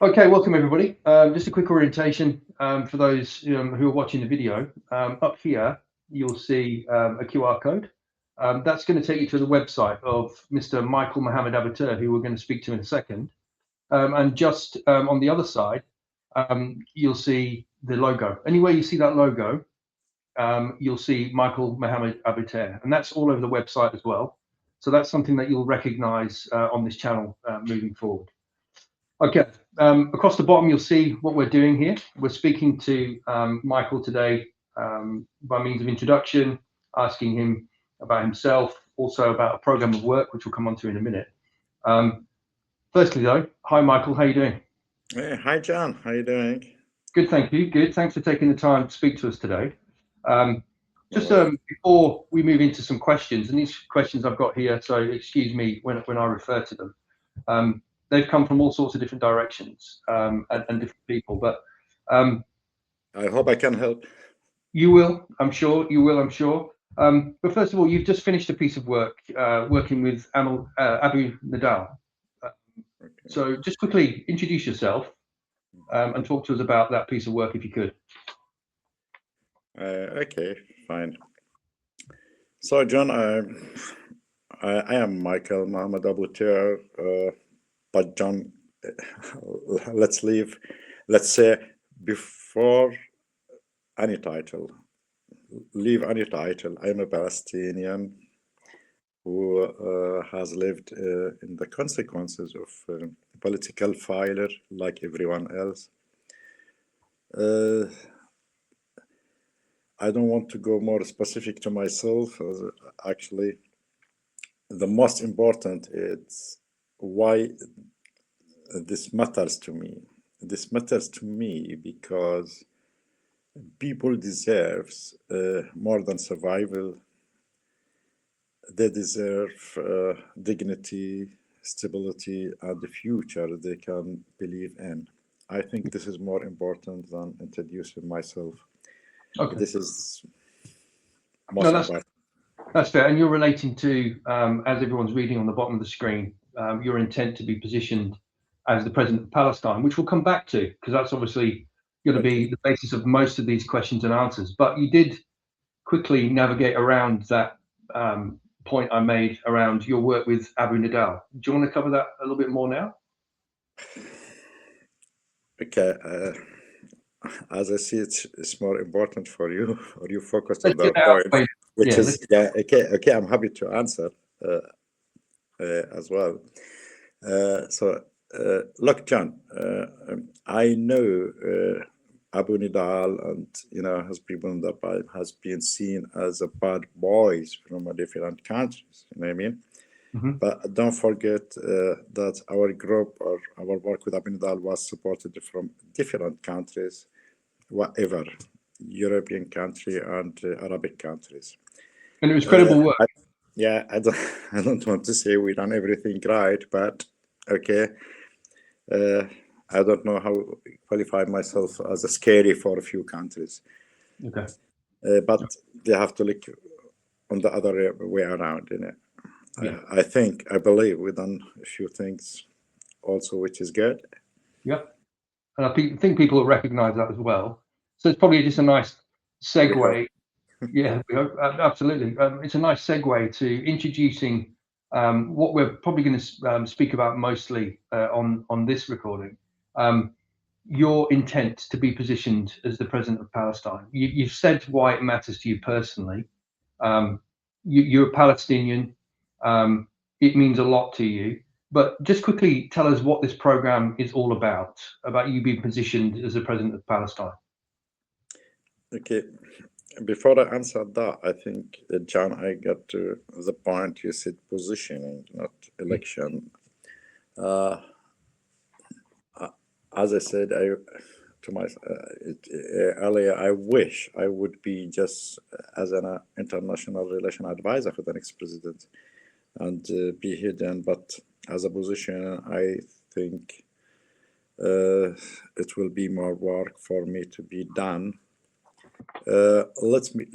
Okay, welcome everybody. Just a quick orientation for those who are watching the video. Up here, you'll see a QR code. That's going to take you to the website of Mr. Mohammed Abu Tair, who we're going to speak to in a second. And just on the other side, you'll see the logo. Anywhere you see that logo, you'll see Mohammed Abu Tair, and that's all over the website as well. So that's something that you'll recognize on this channel moving forward. Okay, across the bottom, you'll see what we're doing here. We're speaking to Michael today by means of introduction, asking him about himself, also about a program of work, which we'll come on to in a minute. Firstly, though, hi, Michael. How are you doing? Hey, hi, John. How are you doing? Good, thank you. Good. Thanks for taking the time to speak to us today. Just before we move into some questions, and these questions I've got here, so excuse me when I refer to them. They've come from all sorts of different directions and different people, but I hope I can help. you will, I'm sure. You will, I'm sure. But first of all, you've just finished a piece of work working with Abu Nadal. Okay. So just quickly introduce yourself and talk to us about that piece of work, if you could. Okay, fine. So, John, I am Michael Mohammed Abu Tair, but John, let's say before any title, leave any title. I'm a Palestinian who has lived in the consequences of political failure like everyone else. I don't want to go more specific to myself. Actually, the most important is why this matters to me. This matters to me because people deserve more than survival. They deserve dignity, stability, and the future they can believe in. I think this is more important than introducing myself. Okay. This is most important. That's fair. And you're relating to, as everyone's reading on the bottom of the screen, your intent to be positioned as the President of Palestine, which we'll come back to, because that's obviously going to be the basis of most of these questions and answers. But you did quickly navigate around that point I made around your work with Abu Nadal. Do you want to cover that a little bit more now? Okay. As I see, it's more important for you, or you focused on that point, which is okay. I'm happy to answer as well. So, look, John, I know Abu Nidal and has people in the pipe has been seen as a bad boys from different countries. You know what I mean? Mm-hmm. But don't forget that our group or our work with Abu Nidal was supported from different countries, whatever, European country and Arabic countries. And it was credible work. I don't want to say we done everything right, but okay. I don't know how to qualify myself as a scary for a few countries. Okay. But they have to look on the other way around, you know. Yeah. I believe we've done a few things also, which is good. Yeah. And I think people will recognize that as well. So it's probably just a nice segue. Yeah, absolutely. It's a nice segue to introducing what we're probably going to speak about mostly on this recording. Your intent to be positioned as the President of Palestine. You've said why it matters to you personally. You're a Palestinian. It means a lot to you. But just quickly tell us what this program is all about you being positioned as the President of Palestine. Okay. Before I answer that, I think, John, I got to the point you said positioning, not election. As I said earlier, I wish I would be just as an international relation advisor for the next president and be hidden. But as a position, I think it will be more work for me to be done. Let me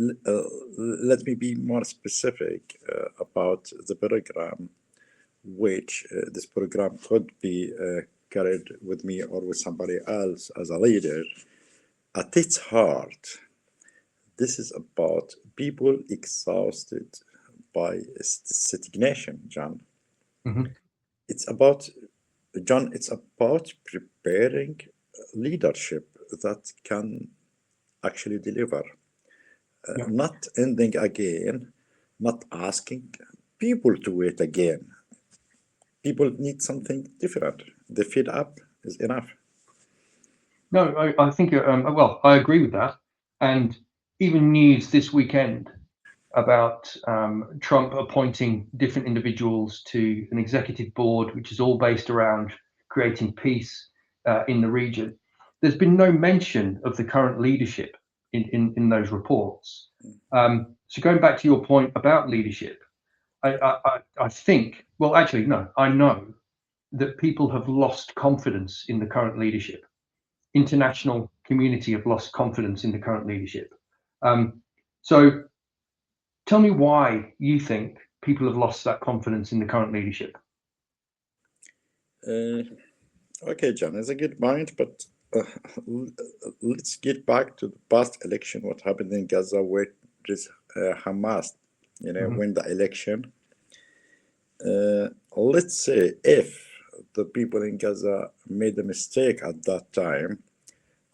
be more specific about the program, which this program could be carried with me or with somebody else as a leader, at its heart, this is about people exhausted by stagnation, John. Mhm. It's about, John, it's about preparing leadership that can actually deliver, Yeah. not ending again, not asking people to wait again. People need something different. The feed up is enough. No, I think well, I agree with that. And even news this weekend about Trump appointing different individuals to an executive board, which is all based around creating peace in the region. There's been no mention of the current leadership in those reports. So going back to your point about leadership, I think, well, actually, no, I know that people have lost confidence in the current leadership. International community have lost confidence in the current leadership. So tell me why you think people have lost that confidence in the current leadership. Okay, John, it's a good point, but let's get back to the past election. What happened in Gaza, where this Hamas, win the election. Let's say if the people in Gaza made a mistake at that time,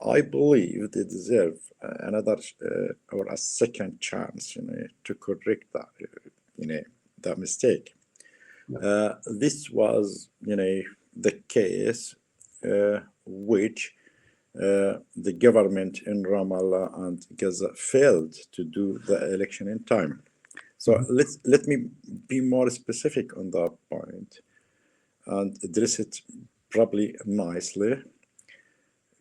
I believe they deserve another or a second chance, to correct that mistake. This was, the case which the government in Ramallah and Gaza failed to do the election in time. So let me be more specific on that point and address it probably nicely.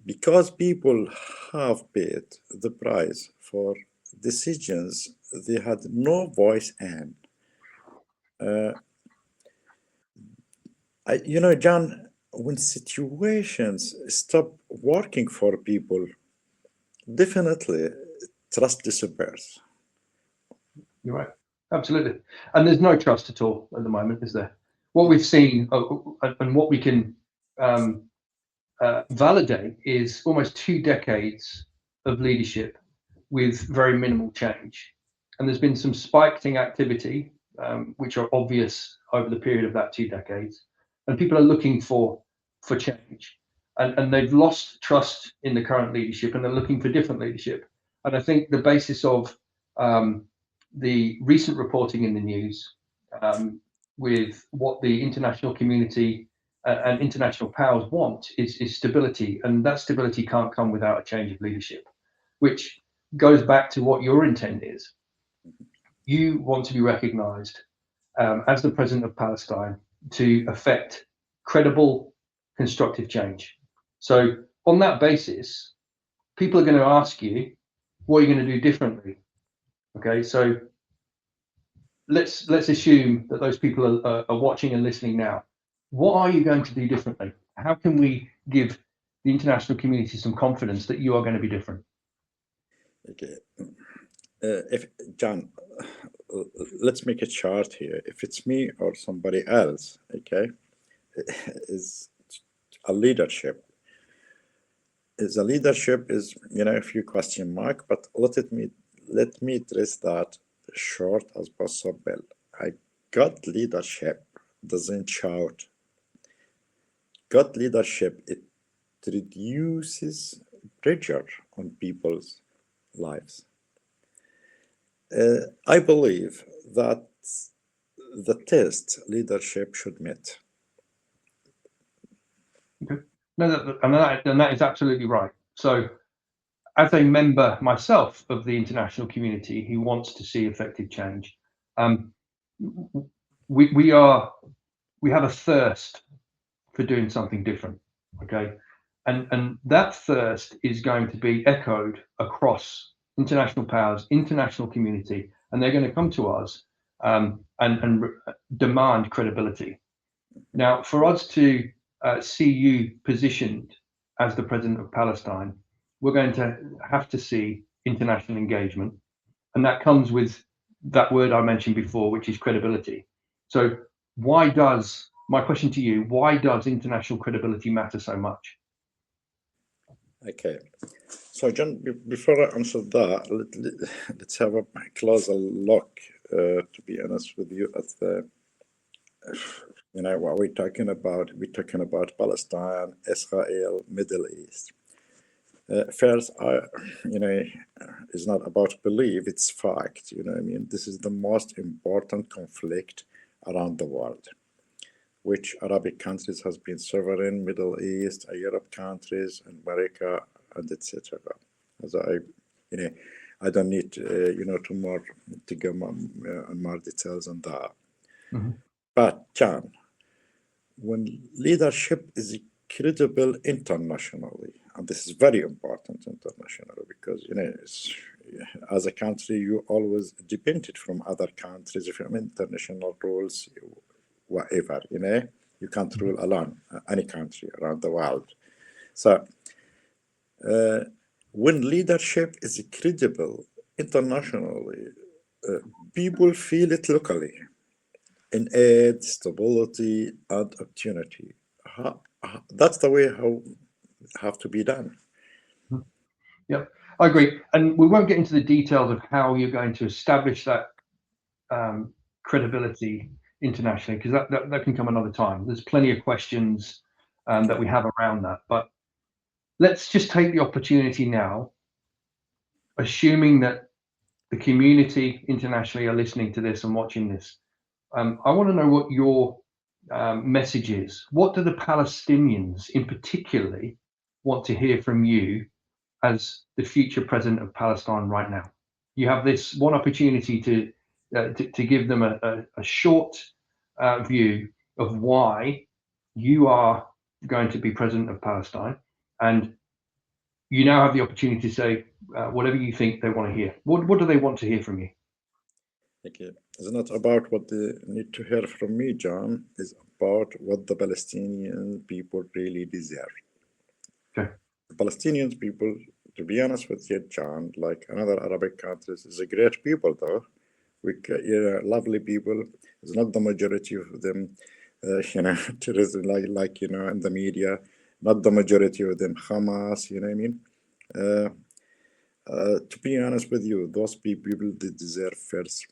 Because people have paid the price for decisions they had no voice in. John, when situations stop working for people, definitely trust disappears. You're right. Absolutely. And there's no trust at all at the moment, is there? What we've seen and what we can validate is almost 2 decades of leadership with very minimal change. And there's been some spiking activity, which are obvious over the period of that 2 decades. And people are looking for change. And they've lost trust in the current leadership and they're looking for different leadership. And I think the basis of the recent reporting in the news with what the international community and international powers want is stability, and that stability can't come without a change of leadership, which goes back to what your intent is. You want to be recognized as the President of Palestine to effect credible, constructive change. So on that basis, people are going to ask you, what are you going to do differently? Okay, so let's assume that those people are watching and listening now. What are you going to do differently? How can we give the international community some confidence that you are going to be different? Okay. If John, let's make a chart here. If it's me or somebody else, okay, is a leadership. Is a leadership is a few question mark, but let me address that short as possible. God leadership doesn't shout. God leadership, it reduces pressure on people's lives. I believe that the test leadership should meet. Okay. No, and that is absolutely right. So, as a member myself of the international community who wants to see effective change, we have a thirst for doing something different. Okay, and that thirst is going to be echoed across international powers, international community, and they're going to come to us and demand credibility. Now, for us to see you positioned as the President of Palestine, we're going to have to see international engagement, and that comes with that word I mentioned before, which is credibility. So why does my question to you, why does international credibility matter so much? Okay. So, John, before I answer that, let's have a closer look, to be honest with you, at the, what we're talking about. We're talking about Palestine, Israel, Middle East. First, it's not about belief, it's fact. This is the most important conflict around the world. Which Arabic countries has been sovereign, Middle East, Europe countries, America, and etc. As I don't need to go on more details on that. Mm-hmm. But John, when leadership is credible internationally, and this is very important internationally, because as a country you always depended from other countries, from international rules, whatever, you can't rule alone any country around the world. So when leadership is credible internationally, people feel it locally in aid, stability, and opportunity. That's the way how have to be done. Yep, I agree. And we won't get into the details of how you're going to establish that credibility internationally, because that can come another time. There's plenty of questions that we have around that. But let's just take the opportunity now, assuming that the community internationally are listening to this and watching this. I want to know what your message is. What do the Palestinians in particularly want to hear from you as the future president of Palestine right now? You have this one opportunity to give them a short view of why you are going to be president of Palestine, and you now have the opportunity to say whatever you think they want to hear. What do they want to hear from you? Okay, it's not about what they need to hear from me, John. It's about what the Palestinian people really deserve. Okay. The Palestinian people, to be honest with you, John, like another Arabic countries, is a great people, though. Lovely people. It's not the majority of them, terrorism, like in the media. Not the majority of them Hamas. You know what I mean? To be honest with you, those people they deserve first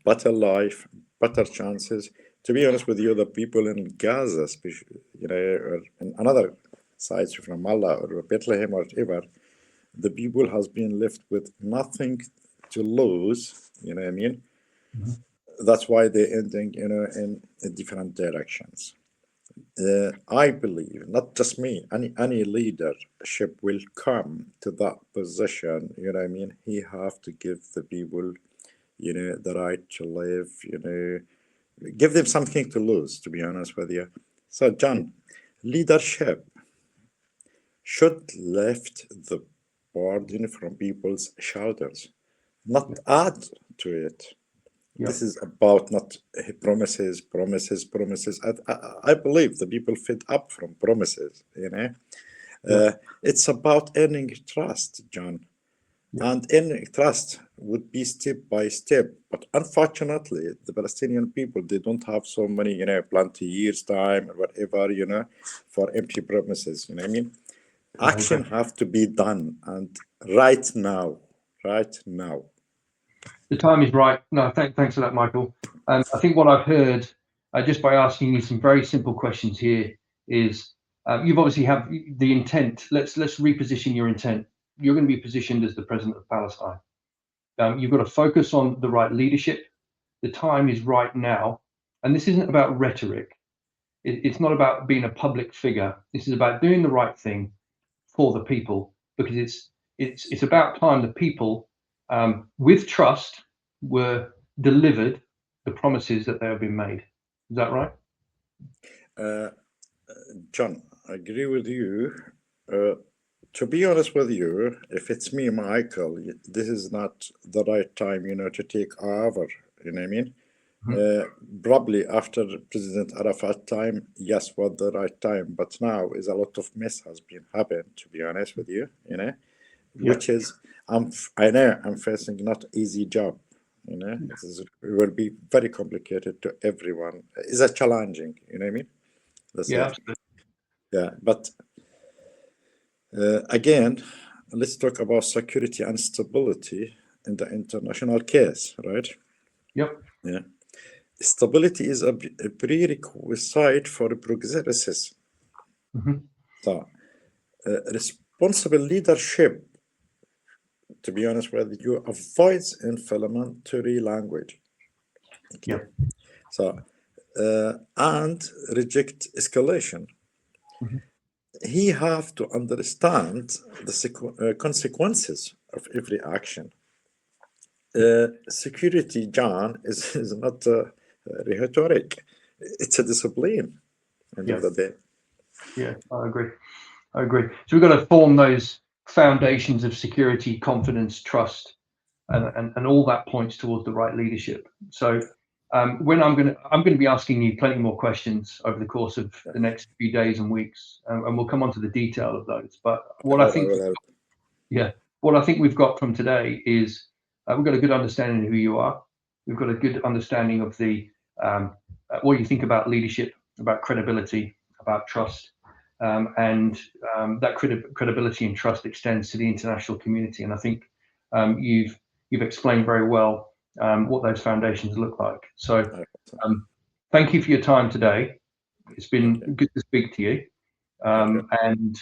better life, better chances. To be honest with you, the people in Gaza, especially, or in another sites from Allah or Bethlehem or whatever, the people has been left with nothing to lose. You know what I mean? Mm-hmm. That's why they're ending, in different directions. I believe, not just me, any leadership will come to that position. You know what I mean? He have to give the people, the right to live. Give them something to lose. To be honest with you, so John, leadership should lift the burden from people's shoulders, not add to it. Yep. This is about not promises. I believe the people fed up from promises, It's about earning trust, John. Yep. And earning trust would be step by step. But unfortunately, the Palestinian people, they don't have so many, plenty years time or whatever, for empty promises, you know what I mean? Action have to be done, and right now. The time is right. No, thanks for that, Michael. I think what I've heard, just by asking you some very simple questions here, is you've obviously have the intent. Let's reposition your intent. You're going to be positioned as the president of Palestine. You've got to focus on the right leadership. The time is right now, and this isn't about rhetoric. It's not about being a public figure. This is about doing the right thing for the people, because it's about time the people, with trust, were delivered the promises that they have been made. Is that right? John, I agree with you. To be honest with you, if it's me, Michael, this is not the right time, to take over. You know what I mean? Probably after President Arafat time, yes, was the right time. But now is a lot of mess has been happened. To be honest with you, which is I know I'm facing not easy job. You know, it will be very complicated to everyone. It's a challenging, you know what I mean? That's Yeah, it. absolutely. Yeah, but again, let's talk about security and stability in the international case, right? Yep. Yeah. Stability is a prerequisite for progress. Mhm. So, responsible leadership, to be honest with you, avoids inflammatory language. Okay. Yep. So, and reject escalation. Mhm. He have to understand the consequences of every action. Security, John, is not rhetoric. It's a discipline, end of Yeah. the day. Yeah, I agree. I agree. So we've got to form those foundations of security, confidence, trust, and all that points towards the right leadership. So when I'm going to be asking you plenty more questions over the course of the next few days and weeks, and we'll come on to the detail of those. But I what I hope I think, will help. yeah, what I think we've got from today is we've got a good understanding of who you are. We've got a good understanding of the what you think about leadership, about credibility, about trust. And that credibility and trust extends to the international community. And I think you've explained very well what those foundations look like. So thank you for your time today. It's been good to speak to you. And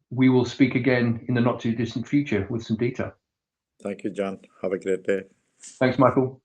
we will speak again in the not too distant future with some detail. Thank you, John. Have a great day. Thanks, Michael.